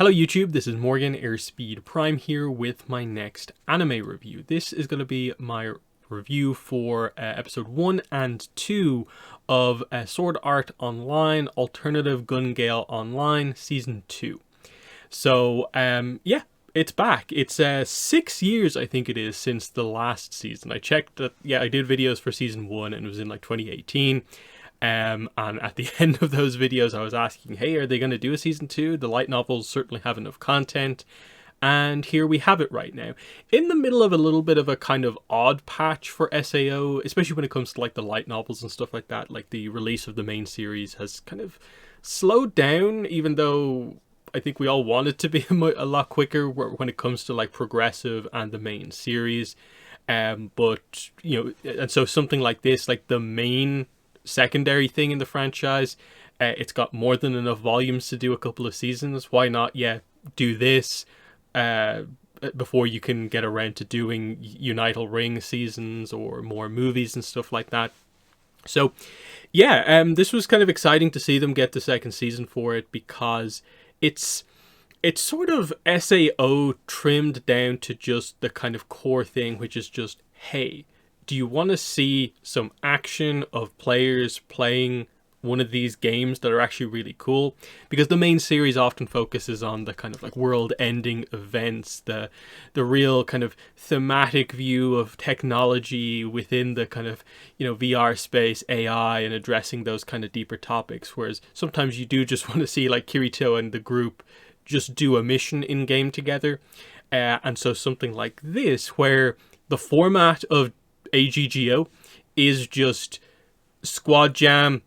Hello YouTube, this is Morgan Airspeed Prime here with my next anime review. This is going to be my review for episode 1 and 2 of Sword Art Online Alternative Gun Gale Online Season 2. So yeah, it's back. It's 6 years I think it is since the last season. I checked that, yeah, I did videos for Season 1 and it was in like 2018. And at the end of those videos, I was asking, hey, are they going to do a season 2? The light novels certainly have enough content. And here we have it right now. In the middle of a little bit of a kind of odd patch for SAO, especially when it comes to like the light novels and stuff like that. Like the release of the main series has kind of slowed down, even though I think we all want it to be a lot quicker when it comes to like progressive and the main series. But, you know, and so something like this, like the main secondary thing in the franchise, it's got more than enough volumes to do a couple of seasons. Why not do this before you can get around to doing Unital Ring seasons or more movies and stuff like that. So yeah, this was kind of exciting to see them get the second season for it, because it's sort of SAO trimmed down to just the kind of core thing, which is just, hey, do you want to see some action of players playing one of these games that are actually really cool? Because the main series often focuses on the kind of like world-ending events, the real kind of thematic view of technology within the kind of, you know, VR space, AI, and addressing those kind of deeper topics. Whereas sometimes you do just want to see like Kirito and the group just do a mission in game together. And so something like this, where the format of AGGO is just squad jam,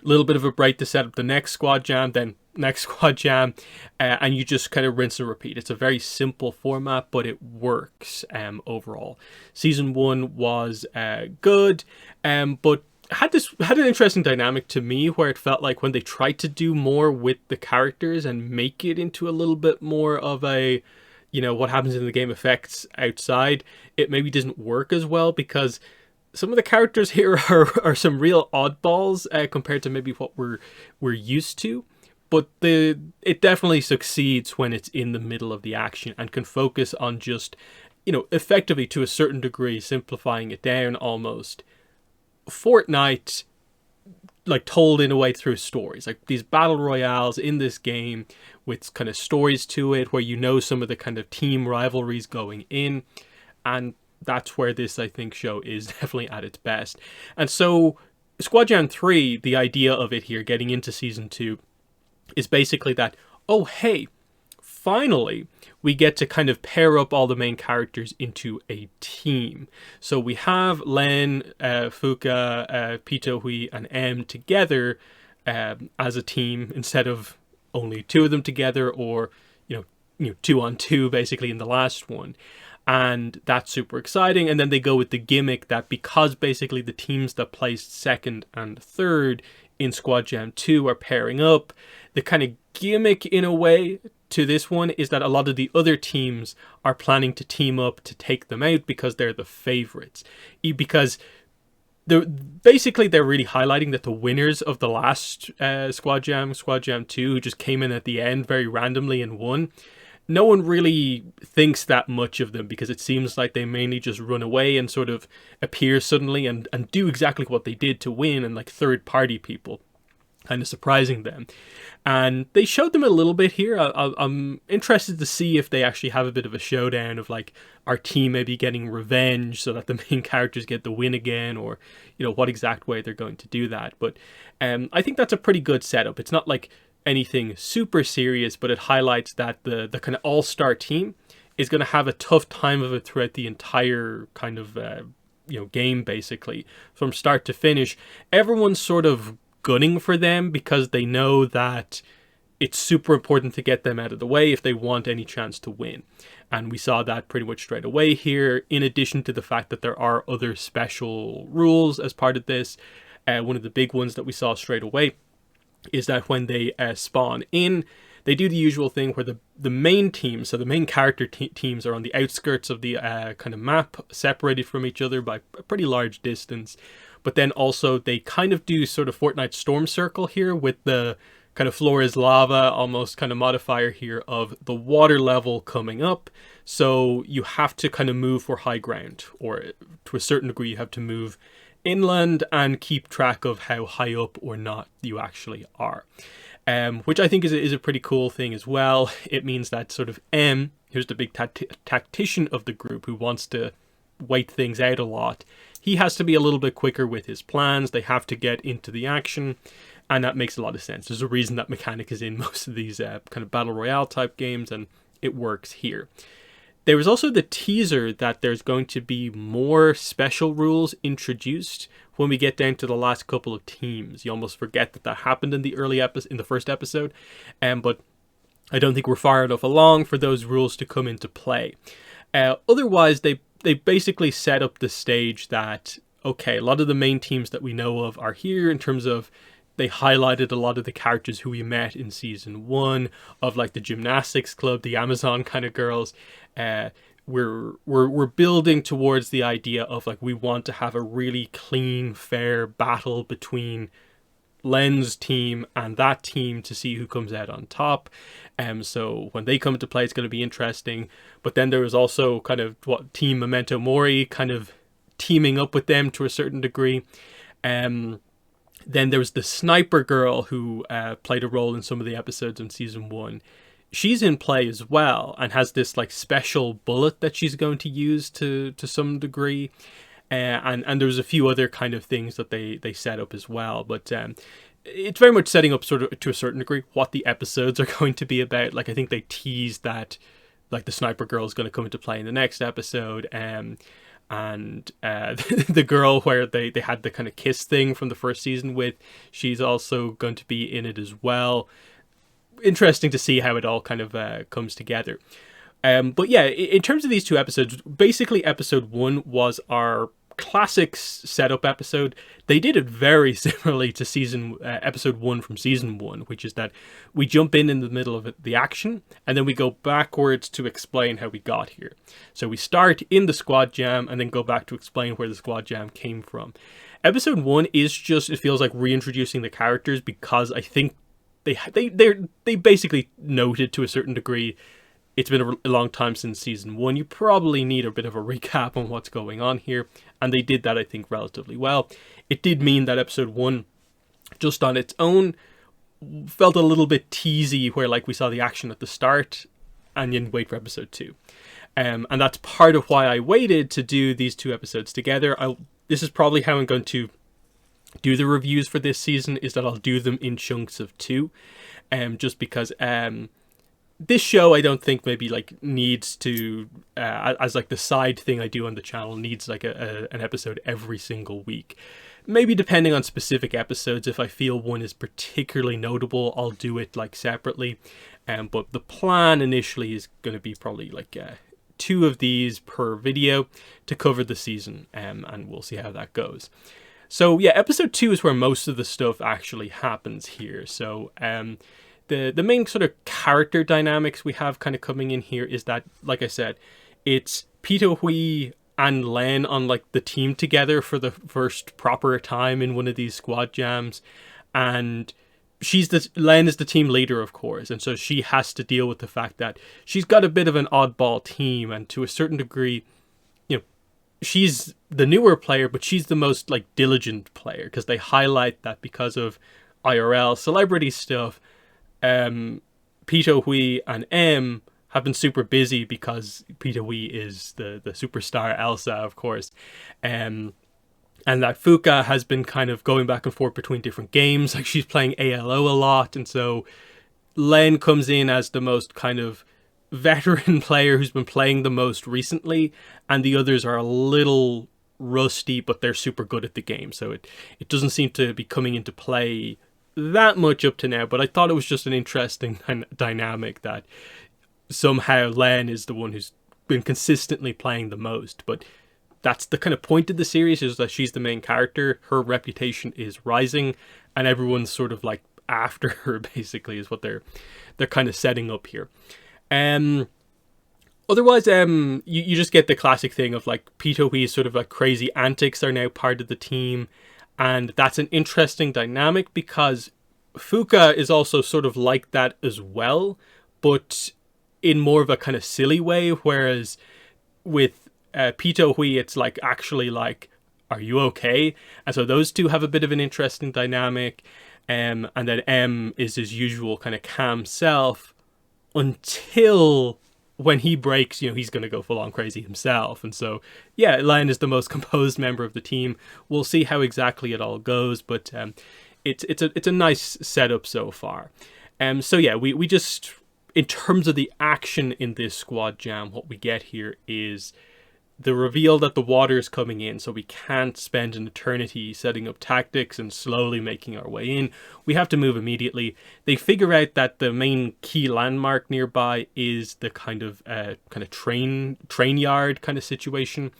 a little bit of a break to set up the next squad jam, then next squad jam, and you just kind of rinse and repeat. It's a very simple format, but it works overall. Season 1 was good, but had an interesting dynamic to me, where it felt like when they tried to do more with the characters and make it into a little bit more of a, you know, what happens in the game affects outside, it maybe doesn't work as well, because some of the characters here are some real oddballs compared to maybe what we're used to. But it definitely succeeds when it's in the middle of the action and can focus on just, you know, effectively to a certain degree, simplifying it down almost, Fortnite, like told in a way through stories, like these battle royales in this game with kind of stories to it, where you know some of the kind of team rivalries going in, and that's where this, I think, show is definitely at its best. And so Squad Jam 3, the idea of it here getting into season 2 is basically that, oh hey, finally we get to kind of pair up all the main characters into a team. So we have Len, Fuka, Pito, and M together as a team, instead of only 2 of them together, or you know 2 on 2 basically in the last one. And that's super exciting. And then they go with the gimmick that, because basically the teams that placed second and third in Squad Jam 2 are pairing up, the kind of gimmick in a way to this one is that a lot of the other teams are planning to team up to take them out because they're the favorites. Because they're really highlighting that the winners of the last Squad Jam 2, who just came in at the end very randomly and won, no one really thinks that much of them, because it seems like they mainly just run away and sort of appear suddenly and do exactly what they did to win, and like third-party people kind of surprising them. And they showed them a little bit here. I'm interested to see if they actually have a bit of a showdown of like our team maybe getting revenge so that the main characters get the win again, or, you know, what exact way they're going to do that. But I think that's a pretty good setup. It's not like anything super serious, but it highlights that the kind of all-star team is going to have a tough time of it throughout the entire kind of game, basically from start to finish. Everyone's sort of gunning for them because they know that it's super important to get them out of the way if they want any chance to win. And we saw that pretty much straight away here, in addition to the fact that there are other special rules as part of this. One of the big ones that we saw straight away is that when they spawn in, they do the usual thing where the main teams, so the main character teams, are on the outskirts of the kind of map, separated from each other by a pretty large distance. But then also they kind of do sort of Fortnite Storm Circle here with the kind of floor is lava, almost kind of modifier here of the water level coming up. So you have to kind of move for high ground, or to a certain degree you have to move inland and keep track of how high up or not you actually are. Which I think is a pretty cool thing as well. It means that sort of M, who's the big tactician of the group who wants to wait things out a lot, he has to be a little bit quicker with his plans. They have to get into the action, and that makes a lot of sense. There's a reason that mechanic is in most of these kind of battle royale type games, and it works here. There was also the teaser that there's going to be more special rules introduced when we get down to the last couple of teams. You almost forget that happened in the in the first episode, but I don't think we're far enough along for those rules to come into play. Otherwise, they basically set up the stage that, okay, a lot of the main teams that we know of are here, in terms of they highlighted a lot of the characters who we met in season 1 of like the gymnastics club, the Amazon kind of girls. We're building towards the idea of like, we want to have a really clean, fair battle between Len's team and that team to see who comes out on top. So when they come into play, it's going to be interesting. But then there was also kind of what Team Memento Mori kind of teaming up with them to a certain degree. Then there was the sniper girl who played a role in some of the episodes in season 1. She's in play as well and has this like special bullet that she's going to use to some degree. And there was a few other kind of things that they set up as well. But it's very much setting up sort of to a certain degree what the episodes are going to be about. Like, I think they teased that like the sniper girl is going to come into play in the next episode. And the girl where they had the kind of kiss thing from the first season with, she's also going to be in it as well. Interesting to see how it all kind of comes together. But yeah, in terms of these two episodes, basically episode 1 was our classic setup episode. They did it very similarly to episode 1 from season 1, which is that we jump in the middle of the action and then we go backwards to explain how we got here. So we start in the squad jam and then go back to explain where the squad jam came from. Episode 1 is just, it feels like reintroducing the characters, because I think they basically noted to a certain degree, it's been a long time since season 1. You probably need a bit of a recap on what's going on here. And they did that, I think, relatively well. It did mean that episode 1, just on its own, felt a little bit teasy, where like we saw the action at the start and you wait for episode 2. And that's part of why I waited to do these two episodes together. This is probably how I'm going to do the reviews for this season, is that I'll do them in chunks of 2. Just because this show, I don't think maybe like needs to, as like the side thing I do on the channel, needs like an episode every single week. Maybe depending on specific episodes, if I feel one is particularly notable, I'll do it like separately. But the plan initially is going to be probably like 2 of these per video to cover the season, and we'll see how that goes. So yeah, episode 2 is where most of the stuff actually happens here. So the main sort of character dynamics we have kind of coming in here is that, like I said, it's Pito Hui and Len on like the team together for the first proper time in one of these squad jams, and Len is the team leader, of course, and so she has to deal with the fact that she's got a bit of an oddball team, and to a certain degree, you know, she's the newer player, but she's the most like diligent player, because they highlight that because of IRL celebrity stuff, Pito Hui and M have been super busy, because Pito Hui is the superstar Elsa, of course, and that Fuka has been kind of going back and forth between different games. Like, she's playing ALO a lot, and so Len comes in as the most kind of veteran player who's been playing the most recently, and the others are a little rusty, but they're super good at the game, so it doesn't seem to be coming into play that much up to now. But I thought it was just an interesting dynamic that somehow Len is the one who's been consistently playing the most, but that's the kind of point of the series, is that she's the main character, her reputation is rising, and everyone's sort of like after her, basically, is what they're kind of setting up here. Otherwise, you just get the classic thing of like Pito Hui's sort of like crazy antics are now part of the team, and that's an interesting dynamic, because Fuka is also sort of like that as well, but in more of a kind of silly way, whereas with Pito Hui, it's like actually like, are you okay? And so those two have a bit of an interesting dynamic. And then M is his usual kind of calm self until when he breaks, he's going to go full on crazy himself. And so, yeah, Len is the most composed member of the team. We'll see how exactly it all goes, but it's a nice setup so far. So yeah, we just, in terms of the action in this squad jam, what we get here is the reveal that the water is coming in, so we can't spend an eternity setting up tactics and slowly making our way in. We have to move immediately. They figure out that the main key landmark nearby is the kind of train yard kind of situation.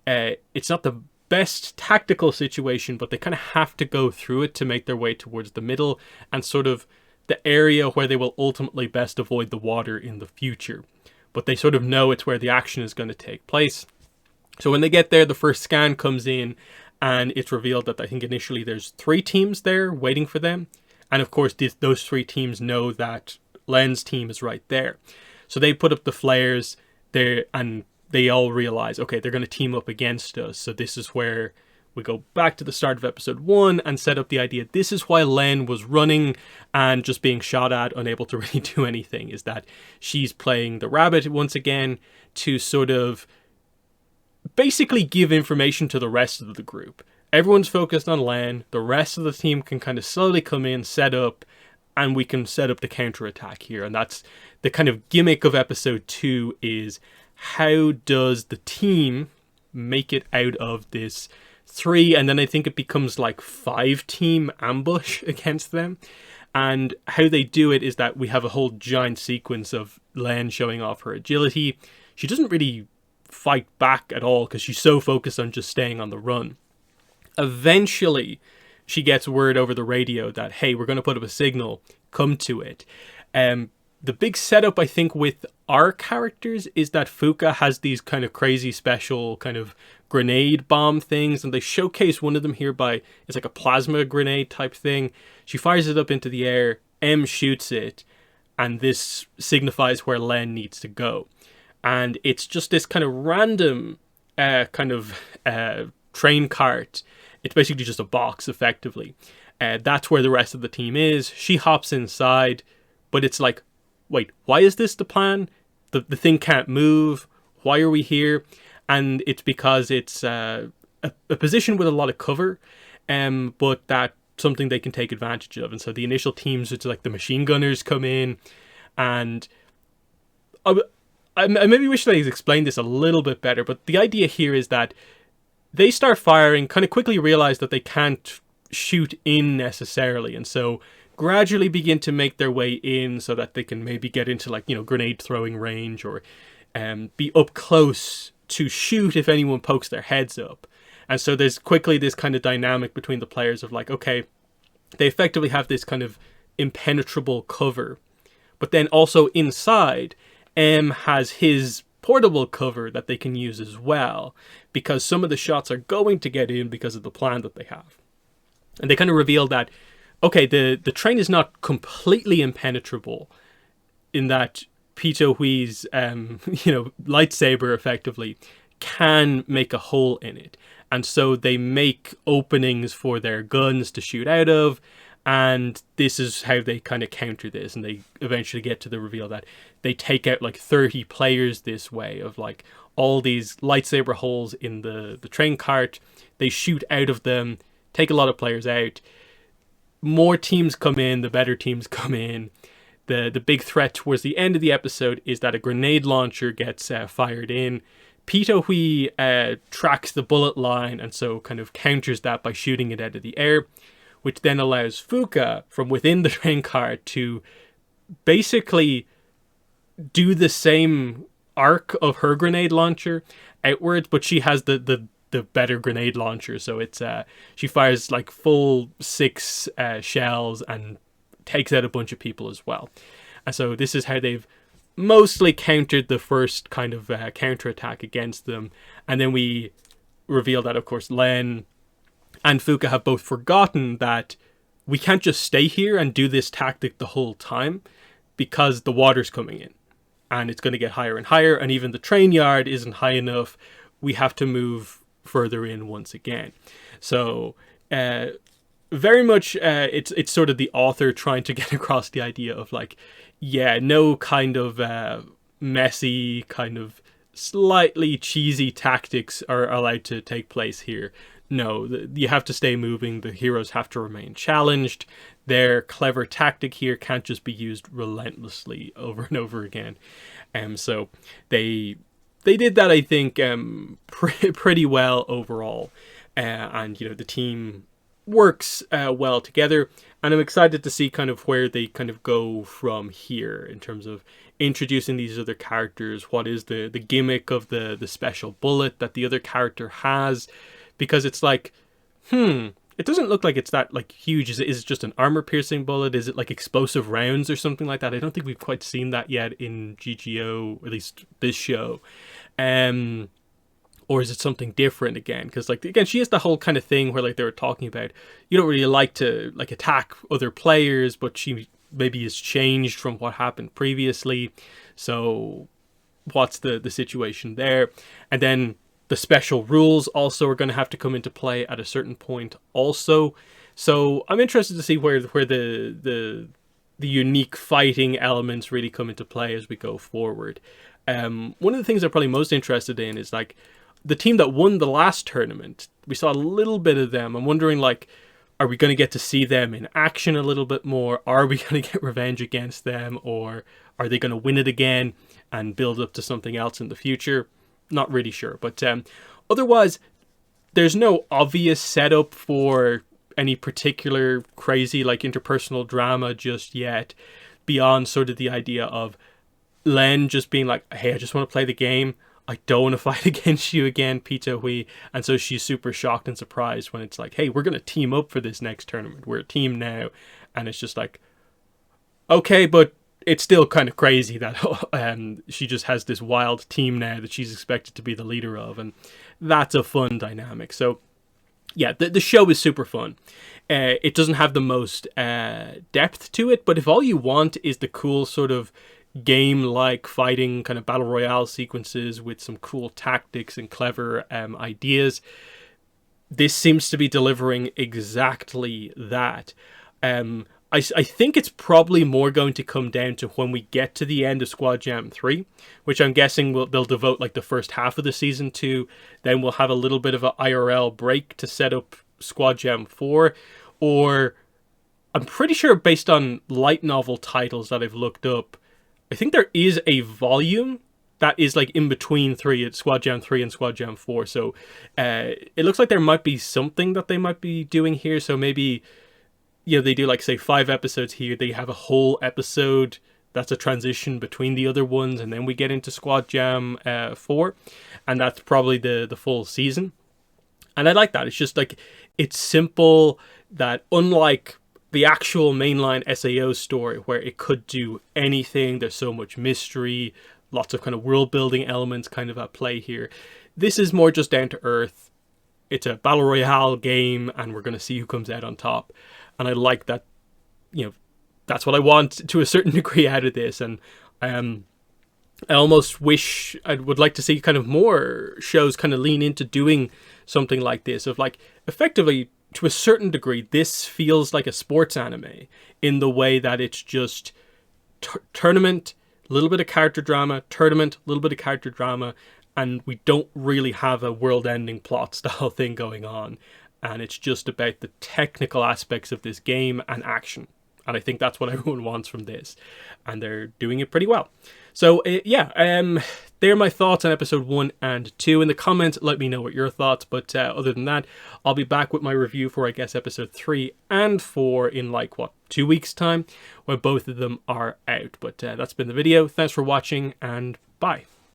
It's not the best tactical situation, but they kind of have to go through it to make their way towards the middle and sort of the area where they will ultimately best avoid the water in the future. But they sort of know it's where the action is going to take place. So when they get there, the first scan comes in and it's revealed that I think initially there's 3 teams there waiting for them. And of course, those 3 teams know that Len's team is right there. So they put up the flares there and they all realize, okay, they're going to team up against us. So this is where we go back to the start of episode 1 and set up the idea. This is why Len was running and just being shot at, unable to really do anything, is that she's playing the rabbit once again to sort of basically give information to the rest of the group. Everyone's focused on Len. The rest of the team can kind of slowly come in, set up, and we can set up the counterattack here. And that's the kind of gimmick of episode 2, is how does the team make it out of this 3, and then I think it becomes like 5 team ambush against them. And how they do it is that we have a whole giant sequence of Len showing off her agility. She doesn't really fight back at all because she's so focused on just staying on the run. Eventually, she gets word over the radio that, hey, we're going to put up a signal, come to it. The big setup, I think, with our characters is that Fuka has these kind of crazy special kind of grenade bomb things, and they showcase one of them here by, it's like a plasma grenade type thing. She fires it up into the air, M shoots it, and this signifies where Len needs to go. And it's just this kind of random train cart. It's basically just a box, effectively. That's where the rest of the team is. She hops inside, but it's like, wait, why is this the plan? The thing can't move. Why are we here? And it's because it's a position with a lot of cover, but that's something they can take advantage of. And so the initial teams, it's like the machine gunners come in, and I maybe wish they explained this a little bit better, but the idea here is that they start firing, kind of quickly realize that they can't shoot in necessarily, and so gradually begin to make their way in so that they can maybe get into grenade throwing range, or be up close to shoot if anyone pokes their heads up. And so there's quickly this kind of dynamic between the players of like, okay, they effectively have this kind of impenetrable cover, but then also inside, M has his portable cover that they can use as well, because some of the shots are going to get in because of the plan that they have. And they kind of reveal that, okay, the train is not completely impenetrable, in that Pito Hui's lightsaber effectively can make a hole in it. And so they make openings for their guns to shoot out of, and this is how they kind of counter this. And they eventually get to the reveal that they take out like 30 players this way, of like all these lightsaber holes in the train cart. They shoot out of them, take a lot of players out. More teams come in, the better teams come in. The big threat towards the end of the episode is that a grenade launcher gets fired in. Pito Hui tracks the bullet line, and so kind of counters that by shooting it out of the air, which then allows Fuka from within the train car to basically do the same arc of her grenade launcher outwards, but she has the better grenade launcher. So it's she fires like full 6 shells and takes out a bunch of people as well. And so this is how they've mostly countered the first kind of counterattack against them. And then we reveal that, of course, Len and Fuka have both forgotten that we can't just stay here and do this tactic the whole time because the water's coming in and it's going to get higher and higher, and even the train yard isn't high enough. We have to move further in once again. So very much it's sort of the author trying to get across the idea of like, yeah, no kind of messy, kind of slightly cheesy tactics are allowed to take place here. No, you have to stay moving. The heroes have to remain challenged. Their clever tactic here can't just be used relentlessly over and over again. So they did that, I think, pretty well overall. And, you know, the team works well together. And I'm excited to see kind of where they kind of go from here in terms of introducing these other characters. What is the gimmick of the special bullet that the other character has? Because it's like, it doesn't look like it's that like huge. Is it just an armor piercing bullet? Is it like explosive rounds or something like that? I don't think we've quite seen that yet in GGO, or at least this show. Or is it something different again? Because like, again, she has the whole kind of thing where like they were talking about, you don't really like to like attack other players, but she maybe has changed from what happened previously. So what's the situation there? And then the special rules also are going to have to come into play at a certain point also. So I'm interested to see where the unique fighting elements really come into play as we go forward. One of the things I'm probably most interested in is like the team that won the last tournament. We saw a little bit of them. I'm wondering, like, are we going to get to see them in action a little bit more? Are we going to get revenge against them? Or are they going to win it again and build up to something else in the future? Not really sure. But otherwise, there's no obvious setup for any particular crazy, like, interpersonal drama just yet, beyond sort of the idea of Len just being like, hey, I just want to play the game. I don't want to fight against you again, Pita Hui. And so she's super shocked and surprised when it's like, hey, we're going to team up for this next tournament. We're a team now. And it's just like, okay, but it's still kind of crazy that she just has this wild team now that she's expected to be the leader of. And that's a fun dynamic. So yeah, the show is super fun. It doesn't have the most depth to it, but if all you want is the cool sort of game-like fighting kind of battle royale sequences with some cool tactics and clever ideas, this seems to be delivering exactly that. I think it's probably more going to come down to when we get to the end of Squad Jam 3, which I'm guessing they'll devote like the first half of the season to. Then we'll have a little bit of an IRL break to set up Squad Jam 4, or I'm pretty sure based on light novel titles that I've looked up, I think there is a volume that is like in between Squad Jam 3 and Squad Jam 4. So it looks like there might be something that they might be doing here. So maybe, you know, they do like, say, 5 episodes here. They have a whole episode that's a transition between the other ones. And then we get into Squad Jam 4. And that's probably the full season. And I like that. It's just like, it's simple, that unlike the actual mainline SAO story where it could do anything, there's so much mystery, lots of kind of world building elements kind of at play here. This is more just down to earth. It's a battle royale game and we're going to see who comes out on top. And I like that, you know, that's what I want to a certain degree out of this. And I almost wish I would like to see kind of more shows kind of lean into doing something like this, of like effectively, to a certain degree, this feels like a sports anime in the way that it's just tournament, a little bit of character drama, tournament, a little bit of character drama, and we don't really have a world-ending plot style thing going on. And it's just about the technical aspects of this game and action. And I think that's what everyone wants from this. And they're doing it pretty well. So, they're my thoughts on episode 1 and 2. In the comments, let me know what your thoughts. But other than that, I'll be back with my review for, I guess, episode 3 and 4 in, 2 weeks' time, when both of them are out. But that's been the video. Thanks for watching, and bye.